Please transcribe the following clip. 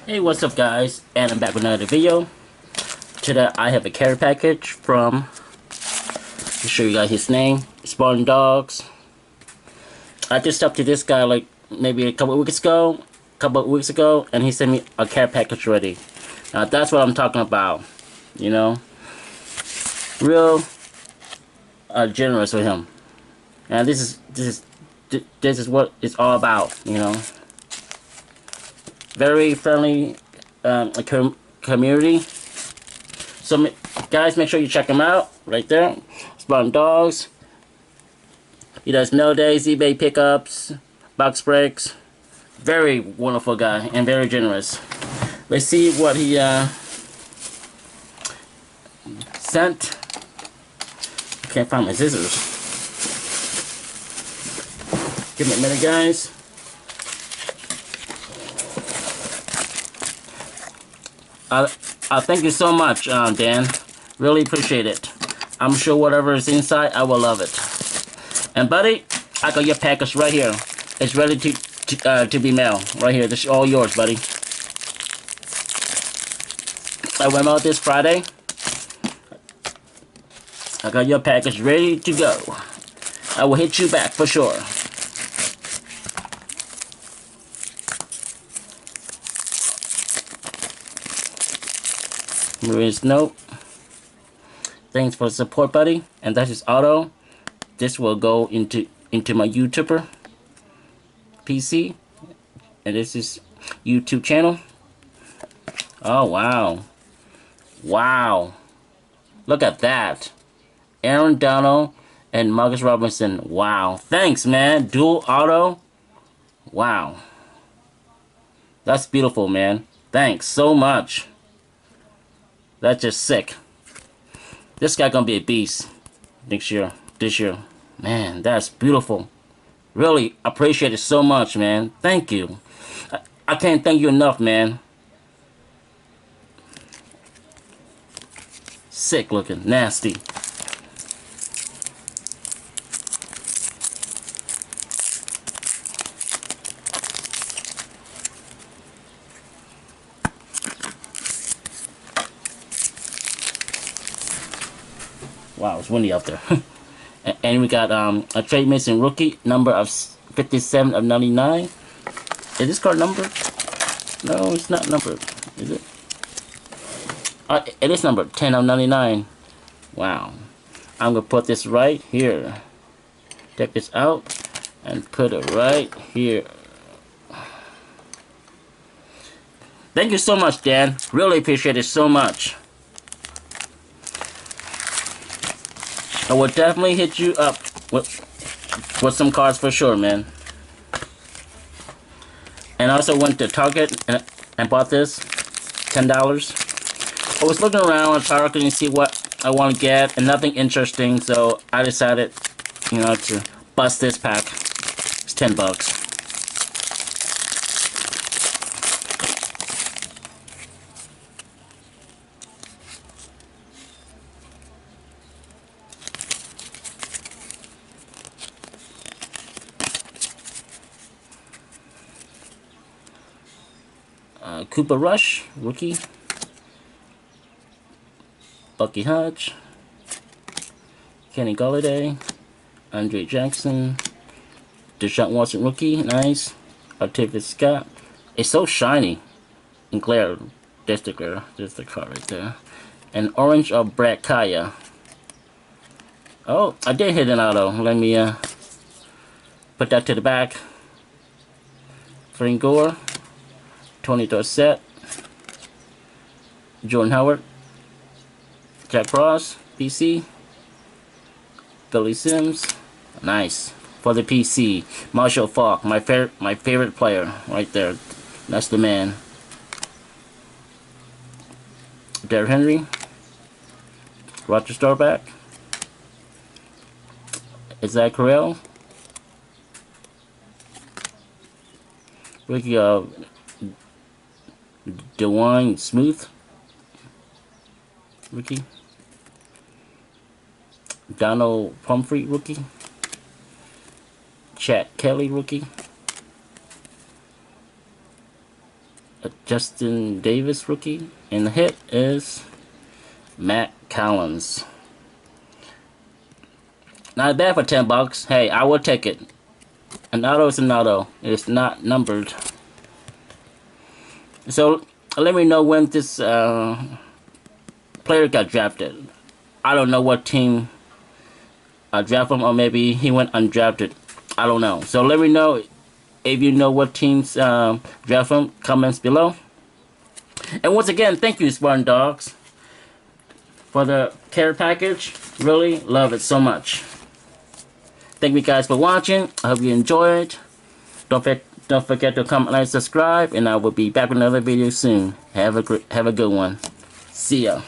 Hey, what's up guys, and I'm back with another video. Today I have a care package from, I'll show you guys his name, Spartan Dogs. I just talked to this guy like maybe a couple of weeks ago, and he sent me a care package already. Now that's what I'm talking about, you know, real generous with him. And this is what it's all about, you know. Very friendly community. So guys, make sure you check him out right there. Spartan Dogs. He does mail days, eBay pickups, box breaks. Very wonderful guy and very generous. Let's see what he sent. Can't find my scissors. Give me a minute, guys. Thank you so much, Dan. Really appreciate it. I'm sure whatever is inside, I will love it. And buddy, I got your package right here. It's ready to be mailed. Right here. This is all yours, buddy. I went out this Friday. I got your package ready to go. I will hit you back for sure. There is note. Thanks for the support, buddy. And that is auto. This will go into my YouTuber PC, and this is YouTube channel. Oh wow, wow! Look at that, Aaron Donald and Marcus Robinson. Wow! Thanks, man. Dual auto. Wow, that's beautiful, man. Thanks so much. That's just sick. This guy gonna be a beast this year. Man, that's beautiful. Really appreciate it so much, man. Thank you. I can't thank you enough, man. Sick looking, nasty. Wow, it's windy out there. And we got a trade missing rookie, number of 57 of 99. Is this card numbered? No, it's not numbered. Is it? It is numbered, 10 of 99. Wow. I'm going to put this right here. Take this out and put it right here. Thank you so much, Dan. Really appreciate it so much. I will definitely hit you up with some cards for sure, man. And I also went to Target and bought this, $10. I was looking around on Target and see what I want to get, and nothing interesting, so I decided, you know, to bust this pack. It's $10. Cooper Rush, rookie. Bucky Hodge. Kenny Golladay. Andre Jackson. Deshaun Watson, rookie. Nice. Artavis Scott. It's so shiny and glare. There's the glare. There's the card right there. And orange of Brad Kaya. Oh, I did hit an auto. Let me put that to the back. Frank Gore. Tony Dorsett, Jordan Howard, Jack Ross, PC, Billy Sims, nice for the PC. Marshall Faulk, my favorite player, right there. That's the man. Derrick Henry, Roger Staubach, Isaiah Correll, rookie of DeWine Smooth, rookie. Donald Pumphrey, rookie. Chad Kelly, rookie. a Justin Davis rookie. And the hit is Matt Collins. Not bad for $10. Hey, I will take it. An auto is an auto. It's not numbered. So let me know when this player got drafted. I don't know what team drafted him, or maybe he went undrafted. I don't know. So let me know if you know what teams draft him. Comments below. And once again, thank you, Spartan Dogs, for the care package. Really love it so much. Thank you guys for watching. I hope you enjoyed. Don't forget to comment, like, subscribe, and I will be back with another video soon. Have a good one. See ya.